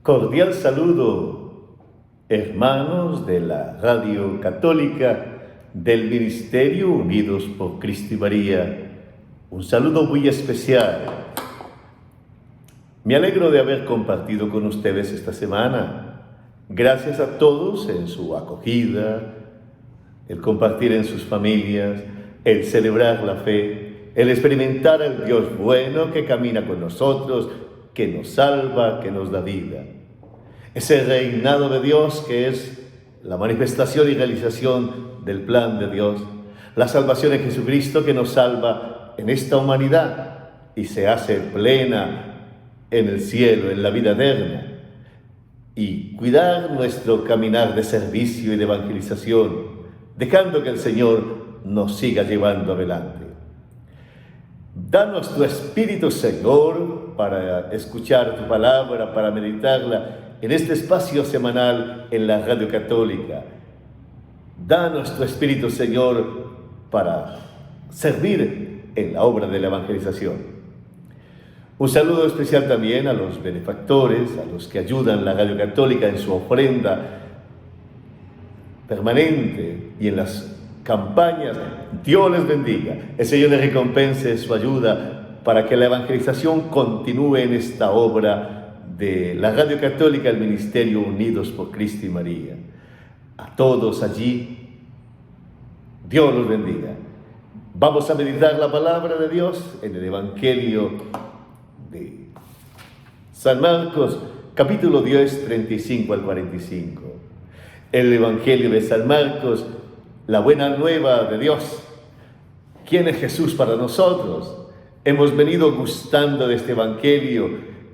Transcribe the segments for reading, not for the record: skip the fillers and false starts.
Cordial saludo, hermanos de la Radio Católica del Ministerio Unidos por Cristo y María. Un saludo muy especial. Me alegro de haber compartido con ustedes esta semana. Gracias a todos en su acogida, el compartir en sus familias, el celebrar la fe, el experimentar al Dios bueno que camina con nosotros, que nos salva, que nos da vida. Ese reinado de Dios que es la manifestación y realización del plan de Dios, la salvación en Jesucristo que nos salva en esta humanidad y se hace plena en el cielo, en la vida eterna. Y cuidar nuestro caminar de servicio y de evangelización, dejando que el Señor nos siga llevando adelante. Danos tu Espíritu, Señor, para escuchar tu palabra, para meditarla en este espacio semanal en la Radio Católica. Danos tu Espíritu, Señor, para servir en la obra de la evangelización. Un saludo especial también a los benefactores, a los que ayudan la Radio Católica en su ofrenda permanente y en las campañas. Dios les bendiga. El Señor les recompense su ayuda para que la evangelización continúe en esta obra de la Radio Católica, el Ministerio Unidos por Cristo y María. A todos allí, Dios los bendiga. Vamos a meditar la palabra de Dios en el Evangelio de San Marcos, capítulo 10, 35 al 45. El Evangelio de San Marcos, la buena nueva de Dios. ¿Quién es Jesús para nosotros? Hemos venido gustando de este Evangelio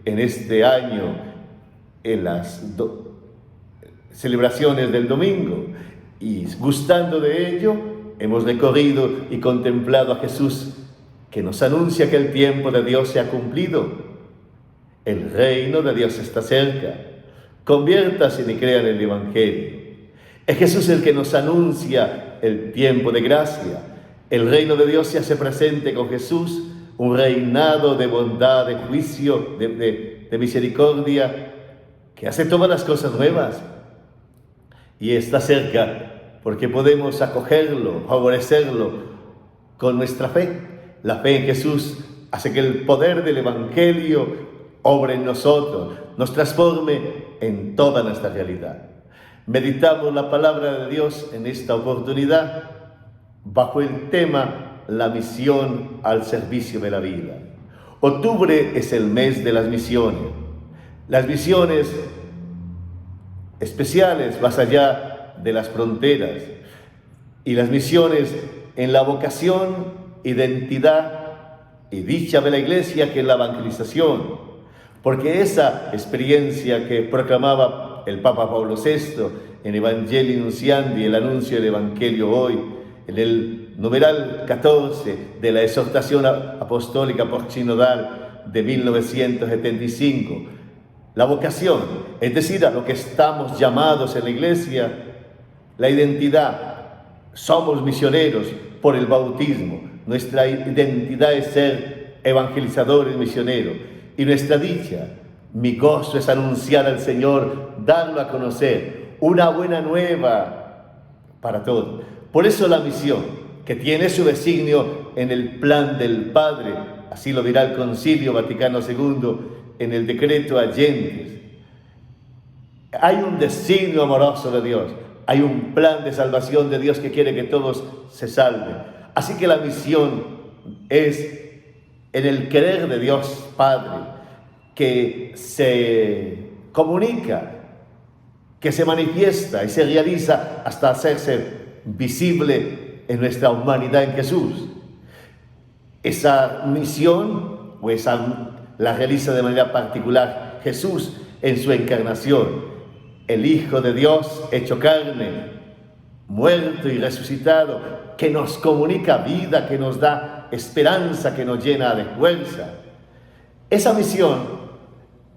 en este año, en las celebraciones del domingo, y gustando de ello, hemos recorrido y contemplado a Jesús, que nos anuncia que el tiempo de Dios se ha cumplido. El reino de Dios está cerca. Conviértase y crea en el Evangelio. Es Jesús el que nos anuncia el tiempo de gracia. El reino de Dios se hace presente con Jesús, un reinado de bondad, de juicio, de misericordia, que hace todas las cosas nuevas. Y está cerca porque podemos acogerlo, favorecerlo con nuestra fe. La fe en Jesús hace que el poder del Evangelio obre en nosotros, nos transforme en toda nuestra realidad. Meditamos la palabra de Dios en esta oportunidad bajo el tema la misión al servicio de la vida. Octubre es el mes de las misiones. Las misiones especiales más allá de las fronteras y las misiones en la vocación, identidad y dicha de la Iglesia, que es la evangelización. Porque esa experiencia que proclamaba el Papa Pablo VI en Evangelii Nunciandi, el anuncio del Evangelio hoy, en el numeral 14 de la exhortación apostólica sinodal de 1975, la vocación, es decir, a lo que estamos llamados en la Iglesia, la identidad, somos misioneros por el bautismo, nuestra identidad es ser evangelizadores misioneros, y nuestra dicha, mi gozo es anunciar al Señor, darlo a conocer, una buena nueva para todos. Por eso la misión, que tiene su designio en el plan del Padre, así lo dirá el Concilio Vaticano II en el decreto Allentes. Hay un designio amoroso de Dios, hay un plan de salvación de Dios que quiere que todos se salven. Así que la misión es en el querer de Dios Padre, que se comunica, que se manifiesta y se realiza hasta hacerse visible en nuestra humanidad en Jesús. Esa misión, pues, la realiza de manera particular Jesús en su encarnación, el Hijo de Dios hecho carne, muerto y resucitado, que nos comunica vida, que nos da esperanza, que nos llena de fuerza. Esa misión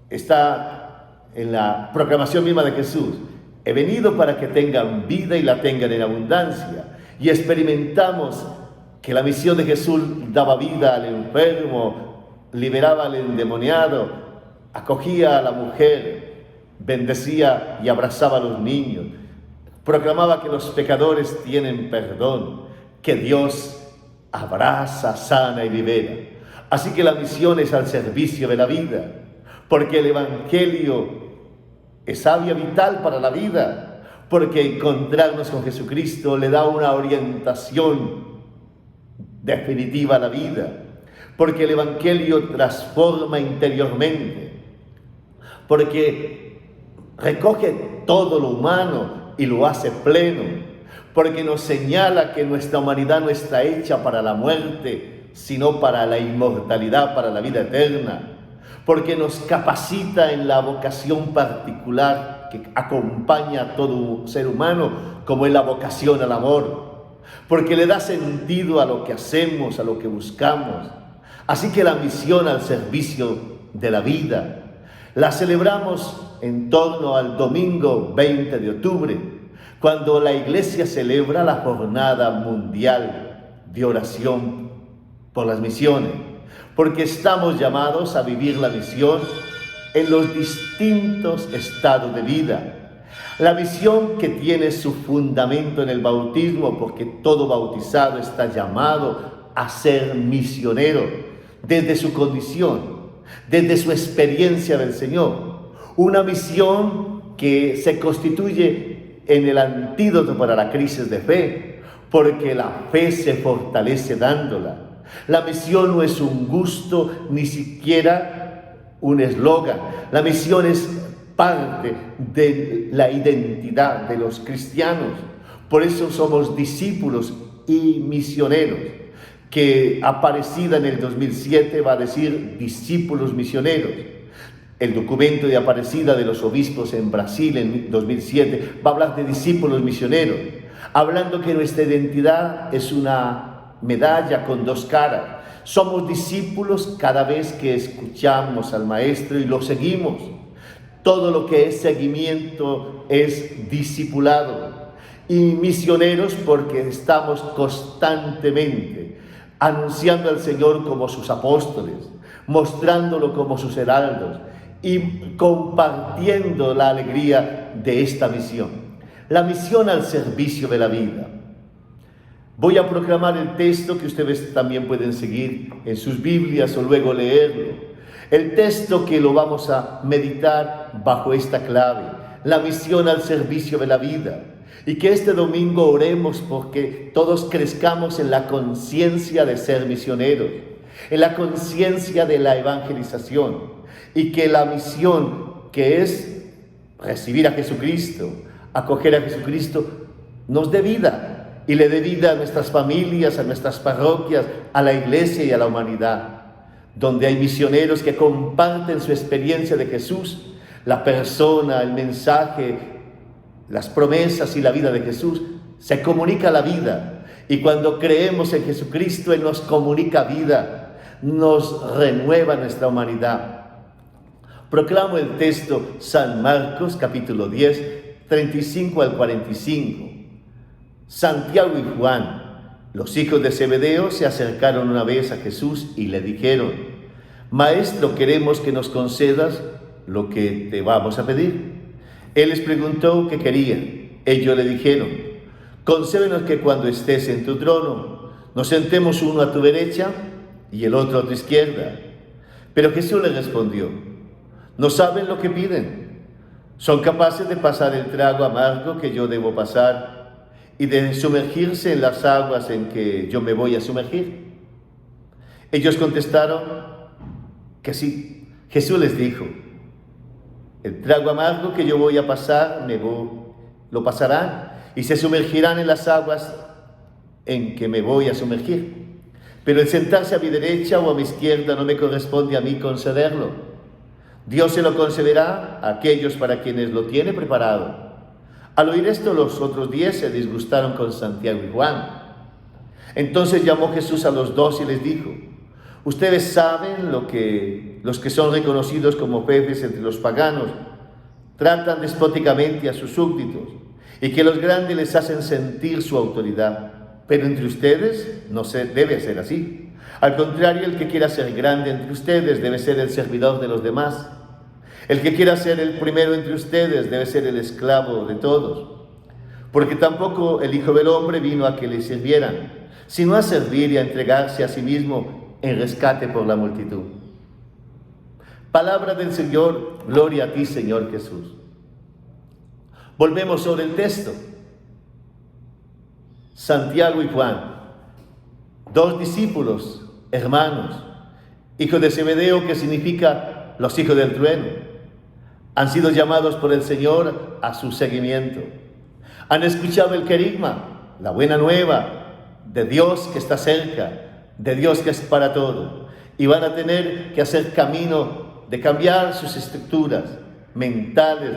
está en la proclamación misma de Jesús. He venido para que tengan vida y la tengan en abundancia. Y experimentamos que la misión de Jesús daba vida al enfermo, liberaba al endemoniado, acogía a la mujer bendecía y abrazaba a los niños, proclamaba que los pecadores tienen perdón, que Dios abraza, sana y libera. Así que la misión es al servicio de la vida, porque el Evangelio es savia vital para la vida, porque encontrarnos con Jesucristo le da una orientación definitiva a la vida, porque el Evangelio transforma interiormente, porque recoge todo lo humano y lo hace pleno, porque nos señala que nuestra humanidad no está hecha para la muerte, sino para la inmortalidad, para la vida eterna, porque nos capacita en la vocación particular que acompaña a todo ser humano, como es la vocación al amor, porque le da sentido a lo que hacemos, a lo que buscamos. Así que la misión al servicio de la vida la celebramos en torno al domingo 20 de octubre, cuando la Iglesia celebra la Jornada Mundial de Oración por las Misiones, porque estamos llamados a vivir la misión en los distintos estados de vida. La misión que tiene su fundamento en el bautismo, porque todo bautizado está llamado a ser misionero desde su condición, desde su experiencia del Señor. Una misión que se constituye en el antídoto para la crisis de fe, porque la fe se fortalece dándola. La misión no es un gusto, ni siquiera un eslogan. La misión es parte de la identidad de los cristianos. Por eso somos discípulos y misioneros, que Aparecida en el 2007 va a decir discípulos misioneros. El documento de Aparecida de los obispos en Brasil en 2007 va a hablar de discípulos misioneros, hablando que nuestra identidad es una medalla con dos caras. Somos discípulos cada vez que escuchamos al Maestro y lo seguimos. Todo lo que es seguimiento es discipulado. Y misioneros porque estamos constantemente anunciando al Señor como sus apóstoles, mostrándolo como sus heraldos y compartiendo la alegría de esta misión. La misión al servicio de la vida. Voy a proclamar el texto que ustedes también pueden seguir en sus Biblias o luego leerlo. El texto que lo vamos a meditar bajo esta clave, la misión al servicio de la vida. Y que este domingo oremos porque todos crezcamos en la conciencia de ser misioneros, en la conciencia de la evangelización, y que la misión que es recibir a Jesucristo, acoger a Jesucristo, nos dé vida y le dé vida a nuestras familias, a nuestras parroquias, a la iglesia y a la humanidad, donde hay misioneros que comparten su experiencia de Jesús, la persona, el mensaje, las promesas y la vida de Jesús. Se comunica la vida, y cuando creemos en Jesucristo, Él nos comunica vida, nos renueva nuestra humanidad. Proclamo el texto San Marcos, capítulo 10, 35 al 45. Santiago y Juan, los hijos de Zebedeo, se acercaron una vez a Jesús y le dijeron: Maestro, queremos que nos concedas lo que te vamos a pedir. Él les preguntó qué querían. Ellos le dijeron: concédenos que cuando estés en tu trono, nos sentemos uno a tu derecha y el otro a tu izquierda. Pero Jesús les respondió: no saben lo que piden. ¿Son capaces de pasar el trago amargo que yo debo pasar y de sumergirse en las aguas en que yo me voy a sumergir? Ellos contestaron que sí. Jesús les dijo: el trago amargo que yo voy a pasar, lo pasarán y se sumergirán en las aguas en que me voy a sumergir. Pero el sentarse a mi derecha o a mi izquierda no me corresponde a mí concederlo. Dios se lo concederá a aquellos para quienes lo tiene preparado. Al oír esto, los otros 10 se disgustaron con Santiago y Juan. Entonces llamó Jesús a los 2 y les dijo: ustedes saben lo que los que son reconocidos como jefes entre los paganos tratan despóticamente a sus súbditos, y que los grandes les hacen sentir su autoridad. Pero entre ustedes no debe ser así. Al contrario, el que quiera ser grande entre ustedes debe ser el servidor de los demás. El que quiera ser el primero entre ustedes debe ser el esclavo de todos. Porque tampoco el Hijo del Hombre vino a que le sirvieran, sino a servir y a entregarse a sí mismo en rescate por la multitud. Palabra del Señor, gloria a ti, Señor Jesús. Volvemos sobre el texto. Santiago y Juan, dos discípulos, hermanos, hijos de Zebedeo, que significa los hijos del trueno, han sido llamados por el Señor a su seguimiento. Han escuchado el querigma, la buena nueva de Dios que está cerca, de Dios que es para todo, y van a tener que hacer camino de cambiar sus estructuras mentales,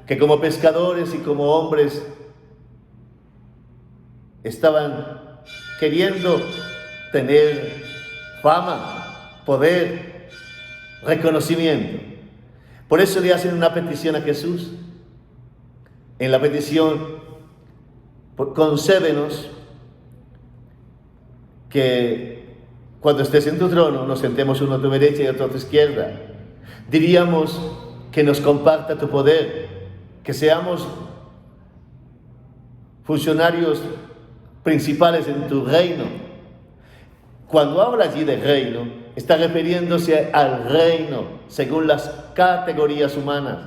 que como pescadores y como hombres estaban queriendo tener fama, poder, reconocimiento. Por eso le hacen una petición a Jesús. En la petición, concédenos que cuando estés en tu trono nos sentemos uno a tu derecha y otro a tu izquierda. Diríamos que nos comparta tu poder, que seamos funcionarios principales en tu reino. Cuando habla allí de reino, está refiriéndose al reino según las categorías humanas.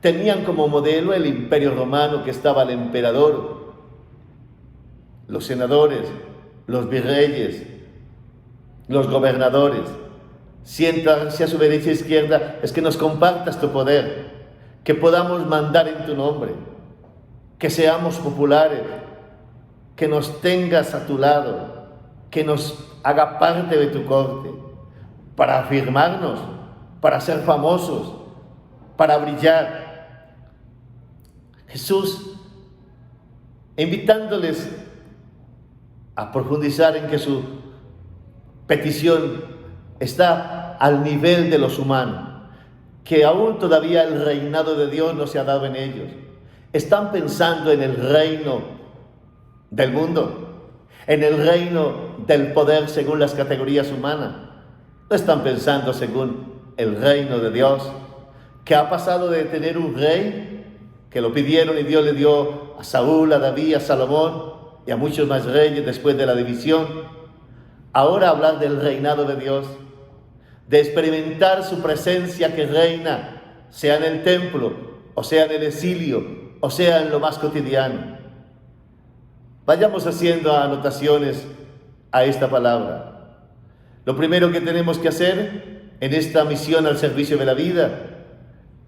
Tenían como modelo el Imperio Romano, que estaba el emperador, los senadores, los virreyes, los gobernadores. Siéntanse a su derecha e izquierda, es que nos compartas tu poder, que podamos mandar en tu nombre, que seamos populares, que nos tengas a tu lado, que nos haga parte de tu corte, para afirmarnos, para ser famosos, para brillar. Jesús, invitándoles a profundizar en que su petición está al nivel de los humanos, que aún todavía el reinado de Dios no se ha dado en ellos. Están pensando en el reino del mundo, en el reino del poder según las categorías humanas. No están pensando según el reino de Dios, que ha pasado de tener un rey, que lo pidieron y Dios le dio a Saúl, a David, a Salomón y a muchos más reyes después de la división. Ahora hablar del reinado de Dios, de experimentar su presencia que reina, sea en el templo, o sea en el exilio, o sea en lo más cotidiano. Vayamos haciendo anotaciones a esta palabra. Lo primero que tenemos que hacer en esta misión al servicio de la vida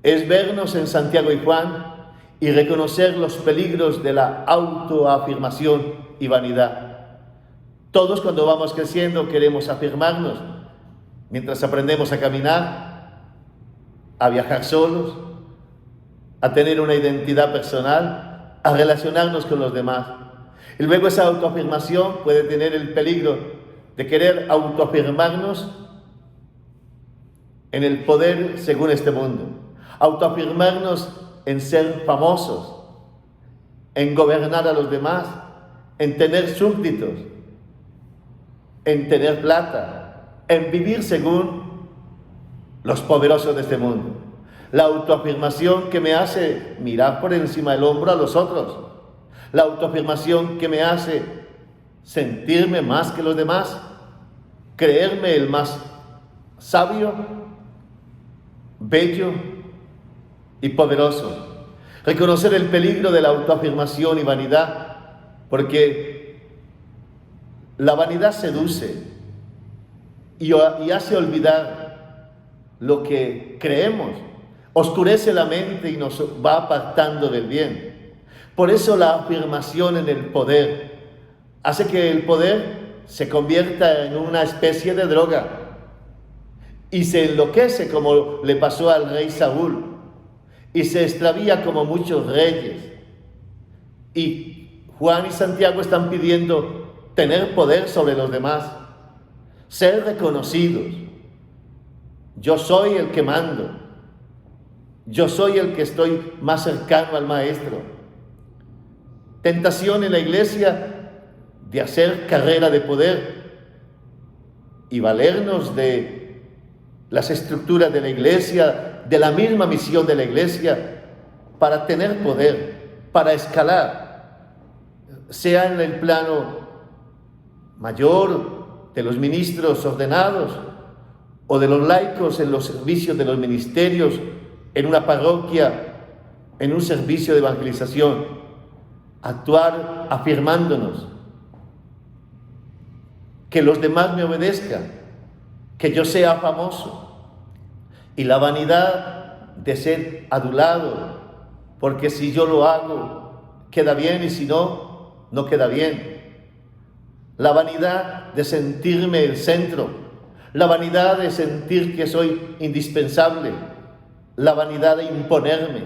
es vernos en Santiago y Juan y reconocer los peligros de la autoafirmación y vanidad. Todos cuando vamos creciendo queremos afirmarnos, mientras aprendemos a caminar, a viajar solos, a tener una identidad personal, a relacionarnos con los demás. Y luego esa autoafirmación puede tener el peligro de querer autoafirmarnos en el poder según este mundo, autoafirmarnos en ser famosos, en gobernar a los demás, en tener súbditos, en tener plata, en vivir según los poderosos de este mundo. La autoafirmación que me hace mirar por encima del hombro a los otros. La autoafirmación que me hace sentirme más que los demás, creerme el más sabio, bello y poderoso. Reconocer el peligro de la autoafirmación y vanidad, porque la vanidad seduce y hace olvidar lo que creemos, oscurece la mente y nos va apartando del bien. Por eso la afirmación en el poder hace que el poder se convierta en una especie de droga y se enloquece, como le pasó al rey Saúl, y se extravía como muchos reyes. Y Juan y Santiago están pidiendo tener poder sobre los demás, ser reconocidos. Yo soy el que mando, yo soy el que estoy más cercano al maestro. Tentación en la iglesia de hacer carrera de poder y valernos de las estructuras de la iglesia, de la misma misión de la Iglesia para tener poder, para escalar, sea en el plano mayor de los ministros ordenados o de los laicos en los servicios de los ministerios, en una parroquia, en un servicio de evangelización, actuar afirmándonos, que los demás me obedezcan, que yo sea famoso, y la vanidad de ser adulado, porque si yo lo hago, queda bien, y si no, no queda bien. La vanidad de sentirme el centro, la vanidad de sentir que soy indispensable, la vanidad de imponerme,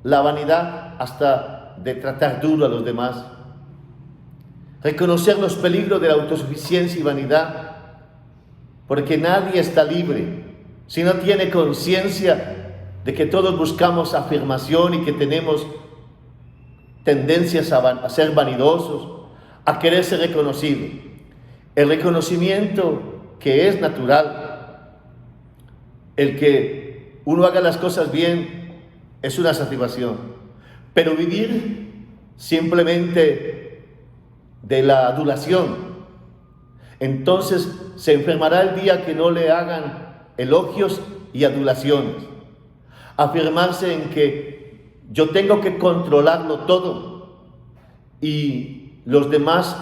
la vanidad hasta de tratar duro a los demás. Reconocer los peligros de la autosuficiencia y vanidad, porque nadie está libre si no tiene conciencia de que todos buscamos afirmación y que tenemos tendencias a ser vanidosos, a querer ser reconocido. El reconocimiento que es natural, el que uno haga las cosas bien, es una satisfacción, pero vivir simplemente de la adulación, entonces se enfermará el día que no le hagan elogios y adulaciones. Afirmarse en que yo tengo que controlarlo todo y los demás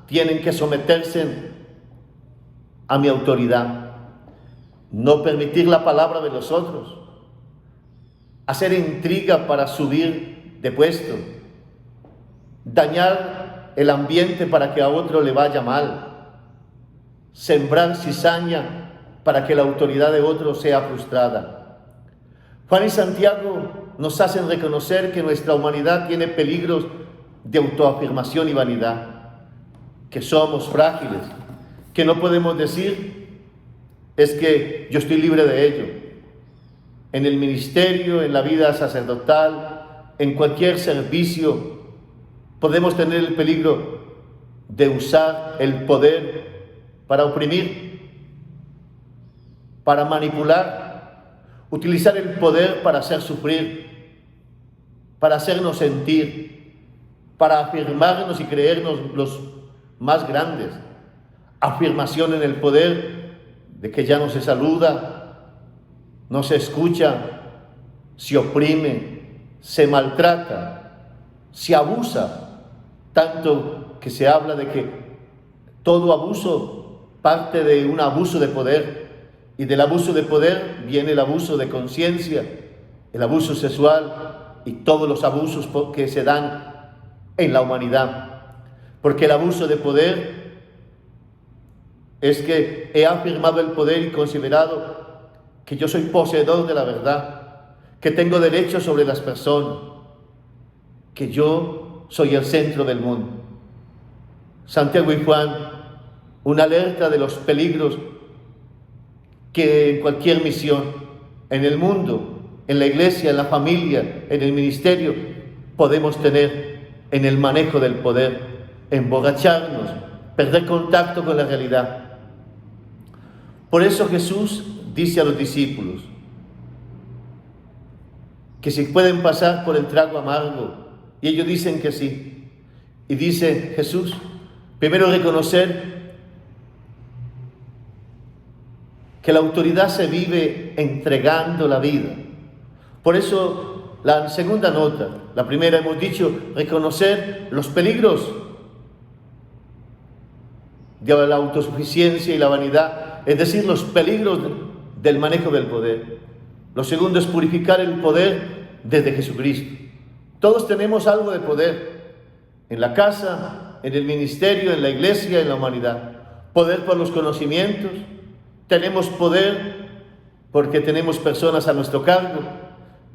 tienen que someterse a mi autoridad. No permitir la palabra de los otros. Hacer intriga para subir de puesto. Dañar el ambiente para que a otro le vaya mal. Sembrar cizaña para que la autoridad de otro sea frustrada. Juan y Santiago nos hacen reconocer que nuestra humanidad tiene peligros de autoafirmación y vanidad, que somos frágiles, que no podemos decir es que yo estoy libre de ello. En el ministerio, en la vida sacerdotal, en cualquier servicio, podemos tener el peligro de usar el poder para oprimir, para manipular, utilizar el poder para hacer sufrir, para hacernos sentir, para afirmarnos y creernos los más grandes. Afirmación en el poder de que ya no se saluda, no se escucha, se oprime, se maltrata, se abusa, tanto que se habla de que todo abuso parte de un abuso de poder, y del abuso de poder viene el abuso de conciencia, el abuso sexual y todos los abusos que se dan en la humanidad. Porque el abuso de poder es que he afirmado el poder y considerado que yo soy poseedor de la verdad, que tengo derechos sobre las personas, que yo soy el centro del mundo. Santiago y Juan, una alerta de los peligros que en cualquier misión, en el mundo, en la iglesia, en la familia, en el ministerio, podemos tener en el manejo del poder, emborracharnos, perder contacto con la realidad. Por eso Jesús dice a los discípulos que si pueden pasar por el trago amargo, y ellos dicen que sí. Y dice Jesús, primero reconocer que la autoridad se vive entregando la vida. Por eso la segunda nota, la primera hemos dicho, reconocer los peligros de la autosuficiencia y la vanidad, es decir, los peligros del manejo del poder. Lo segundo es purificar el poder desde Jesucristo. Todos tenemos algo de poder, en la casa, en el ministerio, en la iglesia, en la humanidad. Poder por los conocimientos, tenemos poder porque tenemos personas a nuestro cargo,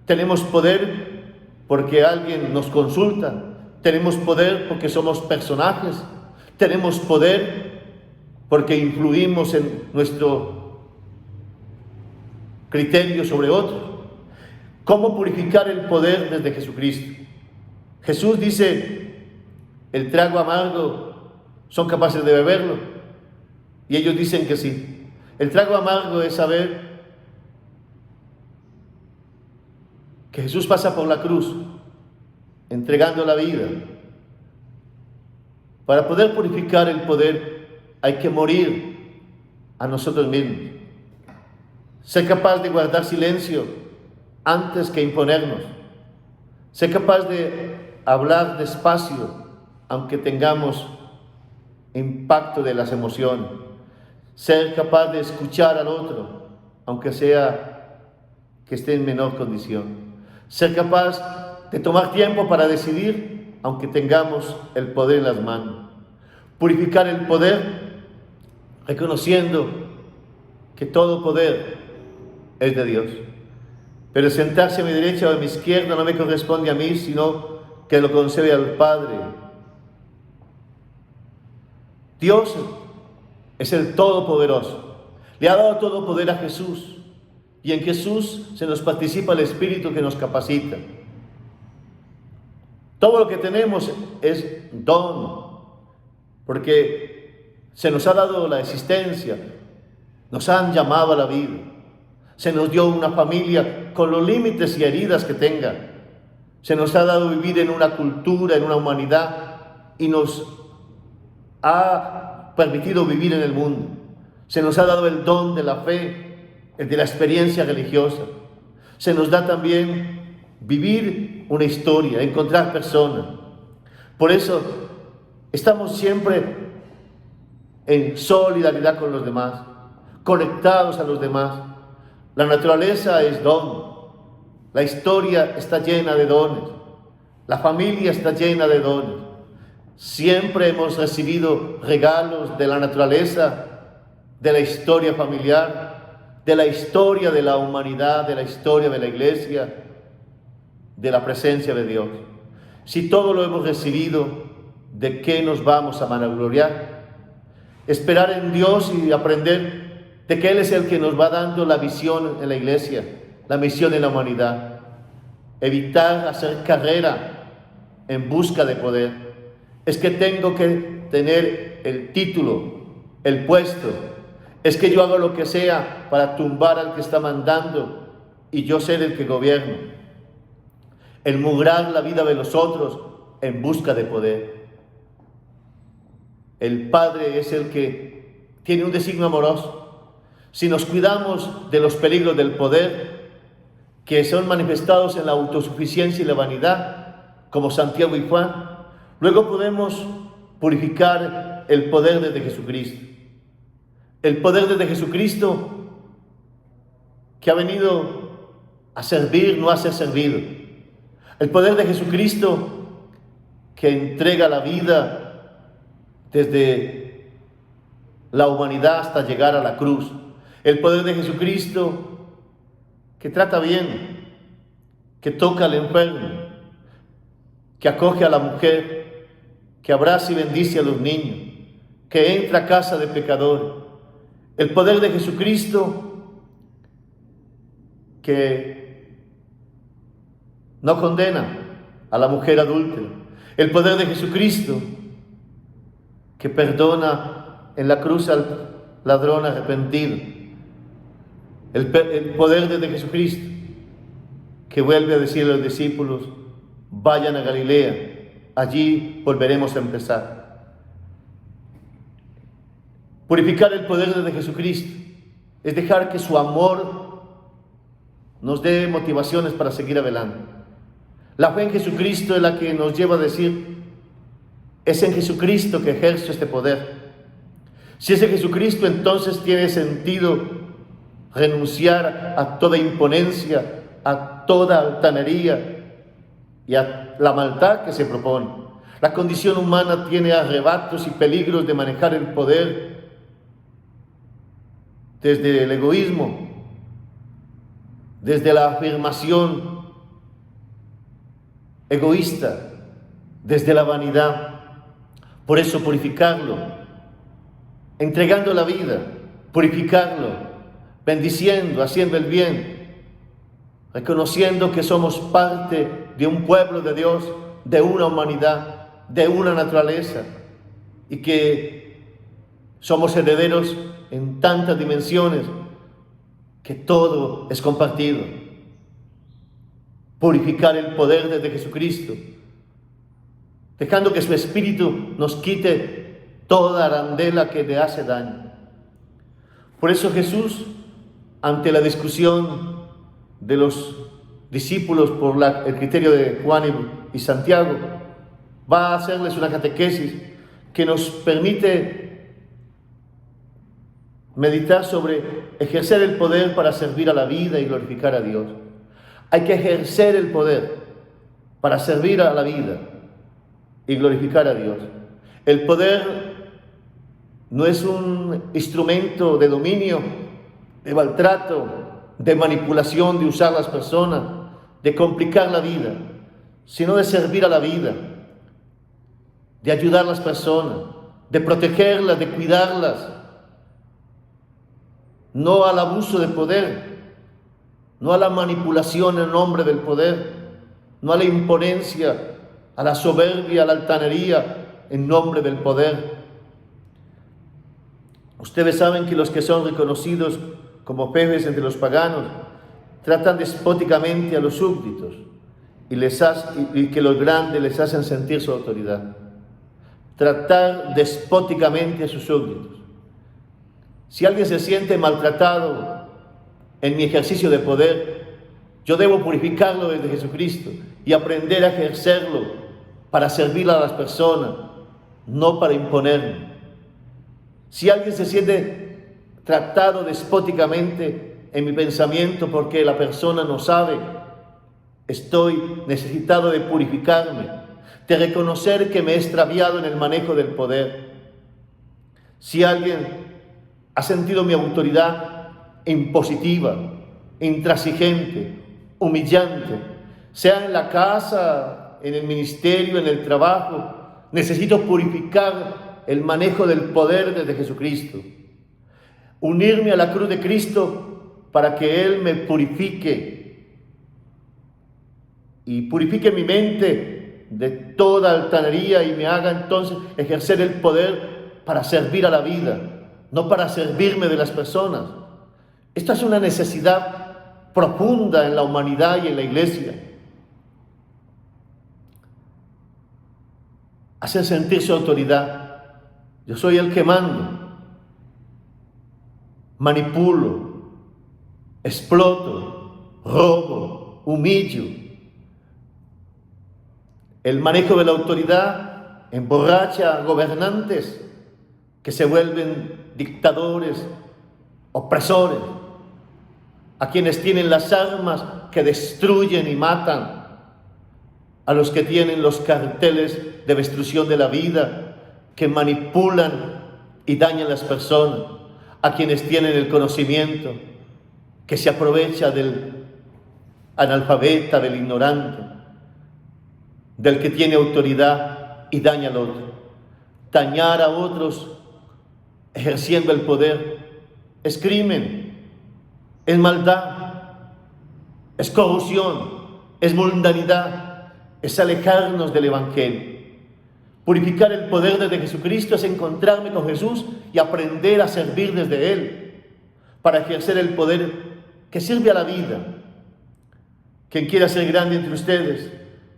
tenemos poder porque alguien nos consulta, tenemos poder porque somos personajes, tenemos poder porque influimos en nuestro criterio sobre otros. ¿Cómo purificar el poder desde Jesucristo? Jesús dice, el trago amargo son capaces de beberlo, y ellos dicen que sí. El trago amargo es saber que Jesús pasa por la cruz, entregando la vida. Para poder purificar el poder hay que morir a nosotros mismos. Ser capaz de guardar silencio antes que imponernos. Ser capaz de hablar despacio aunque tengamos impacto de las emociones. Ser capaz de escuchar al otro aunque sea que esté en menor condición. Ser capaz de tomar tiempo para decidir aunque tengamos el poder en las manos. Purificar el poder reconociendo que todo poder es de Dios. Pero sentarse a mi derecha o a mi izquierda no me corresponde a mí, sino que lo concede al Padre. Dios es el Todopoderoso. Le ha dado todo poder a Jesús. Y en Jesús se nos participa el Espíritu que nos capacita. Todo lo que tenemos es don, porque se nos ha dado la existencia, nos han llamado a la vida. Se nos dio una familia con los límites y heridas que tenga. Se nos ha dado vivir en una cultura, en una humanidad, y nos ha permitido vivir en el mundo. Se nos ha dado el don de la fe, el de la experiencia religiosa. Se nos da también vivir una historia, encontrar personas. Por eso estamos siempre en solidaridad con los demás, conectados a los demás. La naturaleza es don, la historia está llena de dones, la familia está llena de dones. Siempre hemos recibido regalos de la naturaleza, de la historia familiar, de la historia de la humanidad, de la historia de la iglesia, de la presencia de Dios. Si todo lo hemos recibido, ¿de qué nos vamos a vanagloriar? Esperar en Dios y aprender de que Él es el que nos va dando la visión en la iglesia, la misión en la humanidad. Evitar hacer carrera en busca de poder. Es que tengo que tener el título, el puesto. Es que yo hago lo que sea para tumbar al que está mandando y yo ser el que gobierno. El mugrar la vida de los otros en busca de poder. El Padre es el que tiene un designio amoroso. Si nos cuidamos de los peligros del poder, que son manifestados en la autosuficiencia y la vanidad, como Santiago y Juan, luego podemos purificar el poder desde Jesucristo. El poder desde Jesucristo que ha venido a servir, no a ser servido. El poder de Jesucristo que entrega la vida desde la humanidad hasta llegar a la cruz. El poder de Jesucristo que trata bien, que toca al enfermo, que acoge a la mujer, que abraza y bendice a los niños, que entra a casa de pecadores. El poder de Jesucristo que no condena a la mujer adúltera. El poder de Jesucristo que perdona en la cruz al ladrón arrepentido. El poder de Jesucristo que vuelve a decir a los discípulos: vayan a Galilea, allí volveremos a empezar. Purificar el poder de Jesucristo es dejar que su amor nos dé motivaciones para seguir adelante. La fe en Jesucristo es la que nos lleva a decir: es en Jesucristo que ejerzo este poder. Si es en Jesucristo, entonces tiene sentido renunciar a toda imponencia, a toda altanería y a la maldad que se propone. La condición humana tiene arrebatos y peligros de manejar el poder desde el egoísmo, desde la afirmación egoísta, desde la vanidad. Por eso purificarlo, entregando la vida, purificarlo, bendiciendo, haciendo el bien, reconociendo que somos parte de un pueblo de Dios, de una humanidad, de una naturaleza, y que somos herederos en tantas dimensiones que todo es compartido. purificar el poder desde Jesucristo, dejando que su Espíritu nos quite toda arandela que le hace daño. Por eso Jesús, ante la discusión de los discípulos por el criterio de Juan y Santiago, va a hacerles una catequesis que nos permite meditar sobre ejercer el poder para servir a la vida y glorificar a Dios. Hay que ejercer el poder para servir a la vida y glorificar a Dios. El poder no es un instrumento de dominio, de maltrato, de manipulación, de usar a las personas, de complicar la vida, sino de servir a la vida, de ayudar a las personas, de protegerlas, de cuidarlas, no al abuso de poder, no a la manipulación en nombre del poder, no a la imponencia, a la soberbia, a la altanería en nombre del poder. Ustedes saben que los que son reconocidos como jefes entre los paganos tratan despóticamente a los súbditos y que los grandes les hacen sentir su autoridad. Tratar despóticamente a sus súbditos. Si alguien se siente maltratado en mi ejercicio de poder, yo debo purificarlo desde Jesucristo y aprender a ejercerlo para servir a las personas, no para imponerme. Si alguien se siente tratado despóticamente en mi pensamiento porque la persona no sabe, estoy necesitado de purificarme, de reconocer que me he extraviado en el manejo del poder. Si alguien ha sentido mi autoridad impositiva, intransigente, humillante, sea en la casa, en el ministerio, en el trabajo, necesito purificar el manejo del poder desde Jesucristo. Unirme a la cruz de Cristo para que Él me purifique y purifique mi mente de toda altanería y me haga entonces ejercer el poder para servir a la vida, no para servirme de las personas. Esta es una necesidad profunda en la humanidad y en la iglesia. Hacer sentir su autoridad. Yo soy el que mando, manipulo, exploto, robo, humillo. El manejo de la autoridad emborracha a gobernantes que se vuelven dictadores, opresores, a quienes tienen las armas que destruyen y matan, a los que tienen los carteles de destrucción de la vida, que manipulan y dañan a las personas, a quienes tienen el conocimiento, que se aprovecha del analfabeta, del ignorante, del que tiene autoridad y daña al otro. Dañar a otros ejerciendo el poder es crimen, es maldad, es corrupción, es mundanidad, es alejarnos del Evangelio. Purificar el poder desde Jesucristo es encontrarme con Jesús y aprender a servir desde Él para ejercer el poder que sirve a la vida. Quien quiera ser grande entre ustedes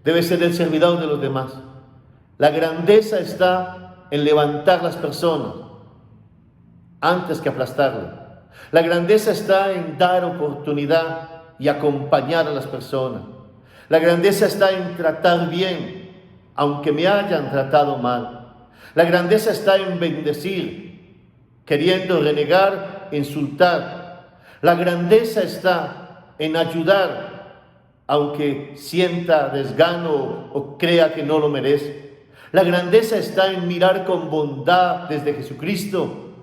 debe ser el servidor de los demás. La grandeza está en levantar las personas antes que aplastarlas. La grandeza está en dar oportunidad y acompañar a las personas. La grandeza está en tratar bien aunque me hayan tratado mal. La grandeza está en bendecir, queriendo renegar, insultar. La grandeza está en ayudar, aunque sienta desgano o crea que no lo merece. La grandeza está en mirar con bondad desde Jesucristo,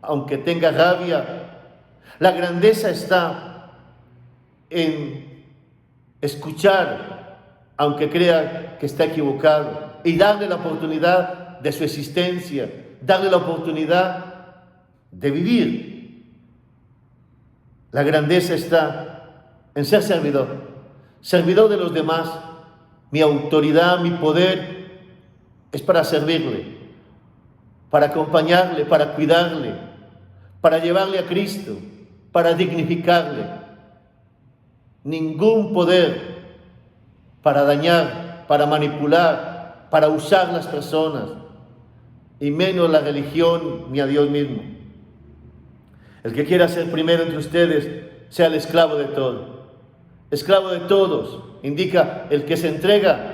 aunque tenga rabia. La grandeza está en escuchar, aunque crea que está equivocado, y darle la oportunidad de su existencia, darle la oportunidad de vivir. La grandeza está en ser servidor, servidor de los demás. Mi autoridad, mi poder es para servirle, para acompañarle, para cuidarle, para llevarle a Cristo, para dignificarle. Ningún poder para dañar, para manipular, para usar las personas, y menos la religión ni a Dios mismo. El que quiera ser primero entre ustedes, sea el esclavo de todo. Esclavo de todos indica el que se entrega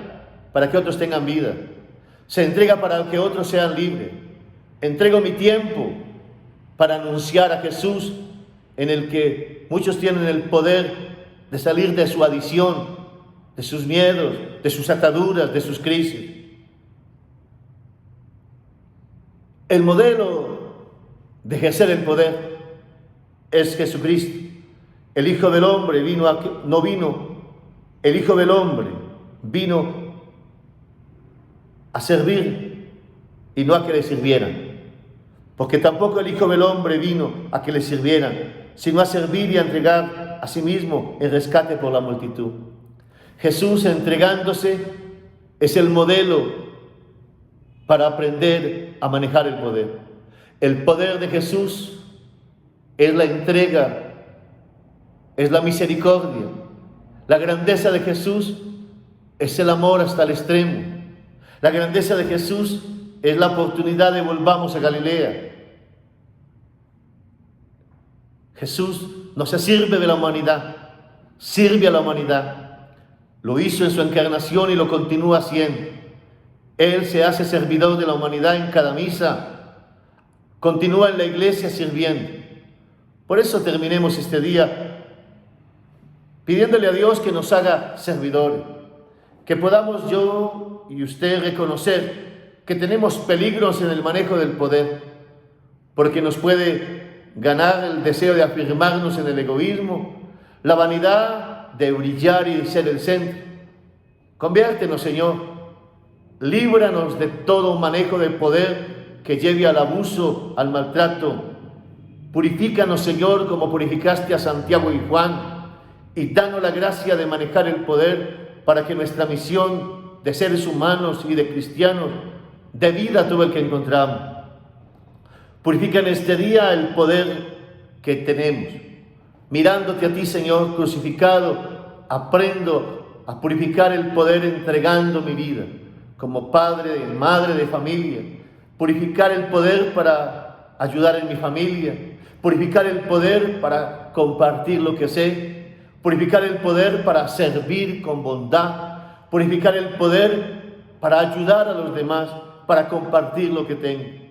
para que otros tengan vida. Se entrega para que otros sean libres. Entrego mi tiempo para anunciar a Jesús, en el que muchos tienen el poder de salir de su adicción, de sus miedos, de sus ataduras, de sus crisis. El modelo de ejercer el poder es Jesucristo. El Hijo del Hombre el Hijo del Hombre vino a servir y no a que le sirvieran. Porque tampoco el Hijo del Hombre vino a que le sirvieran, sino a servir y a entregar a sí mismo el rescate por la multitud. Jesús, entregándose, es el modelo para aprender a manejar el poder. El poder de Jesús es la entrega, es la misericordia. La grandeza de Jesús es el amor hasta el extremo. La grandeza de Jesús es la oportunidad de volvamos a Galilea. Jesús no se sirve de la humanidad, sirve a la humanidad. Lo hizo en su encarnación y lo continúa haciendo. Él se hace servidor de la humanidad en cada misa, continúa en la iglesia sirviendo. Por eso terminemos este día pidiéndole a Dios que nos haga servidores, que podamos yo y usted reconocer que tenemos peligros en el manejo del poder, porque nos puede ganar el deseo de afirmarnos en el egoísmo, la vanidad de brillar y ser el centro. Conviértenos, Señor, líbranos de todo manejo de poder que lleve al abuso, al maltrato. Purifícanos, Señor, como purificaste a Santiago y Juan, y danos la gracia de manejar el poder para que nuestra misión de seres humanos y de cristianos dé vida a todo el que encontramos. Purifica en este día el poder que tenemos. Mirándote a ti, Señor, crucificado, aprendo a purificar el poder entregando mi vida como padre y madre de familia. Purificar el poder para ayudar en mi familia. Purificar el poder para compartir lo que sé. Purificar el poder para servir con bondad. Purificar el poder para ayudar a los demás, para compartir lo que tengo.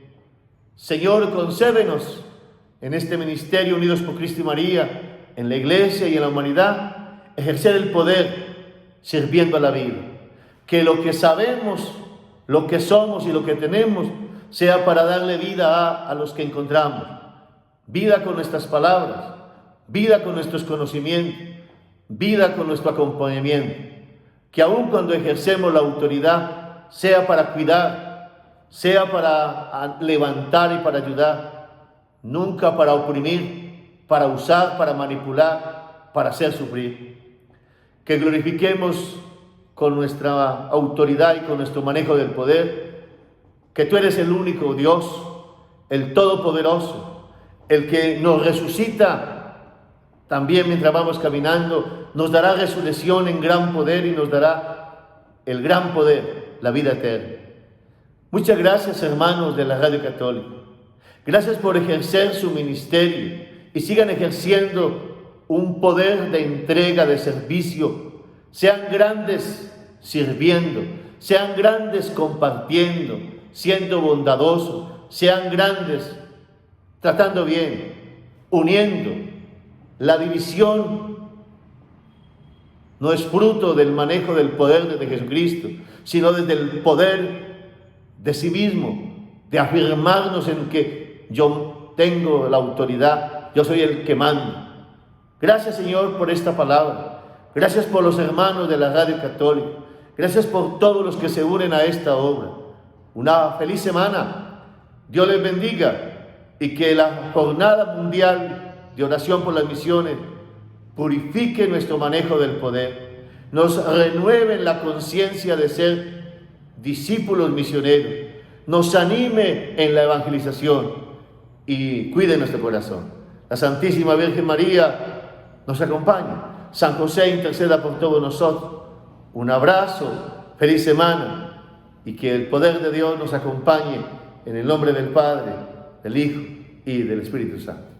Señor, concédenos en este ministerio Unidos por Cristo y María, en la iglesia y en la humanidad, ejercer el poder sirviendo a la vida. Que lo que sabemos, lo que somos y lo que tenemos sea para darle vida a los que encontramos. Vida con nuestras palabras, vida con nuestros conocimientos, vida con nuestro acompañamiento. Que aun cuando ejercemos la autoridad sea para cuidar, sea para levantar y para ayudar, nunca para oprimir, para usar, para manipular, para hacer sufrir. Que glorifiquemos con nuestra autoridad y con nuestro manejo del poder, que tú eres el único Dios, el Todopoderoso, el que nos resucita también mientras vamos caminando, nos dará resurrección en gran poder y nos dará el gran poder, la vida eterna. Muchas gracias, hermanos de la Radio Católica. Gracias por ejercer su ministerio y sigan ejerciendo un poder de entrega, de servicio. Sean grandes sirviendo, sean grandes compartiendo, siendo bondadosos, sean grandes tratando bien, uniendo. La división no es fruto del manejo del poder de Jesucristo, sino desde el poder de sí mismo, de afirmarnos en que yo tengo la autoridad, yo soy el que manda. Gracias, Señor, por esta palabra. Gracias por los hermanos de la Radio Católica. Gracias por todos los que se unen a esta obra. Una feliz semana. Dios les bendiga y que la jornada mundial de oración por las misiones purifique nuestro manejo del poder, nos renueve en la conciencia de ser discípulos misioneros, nos anime en la evangelización y cuide nuestro corazón. La Santísima Virgen María nos acompaña. San José interceda por todos nosotros. Un abrazo, feliz semana, y que el poder de Dios nos acompañe en el nombre del Padre, del Hijo y del Espíritu Santo.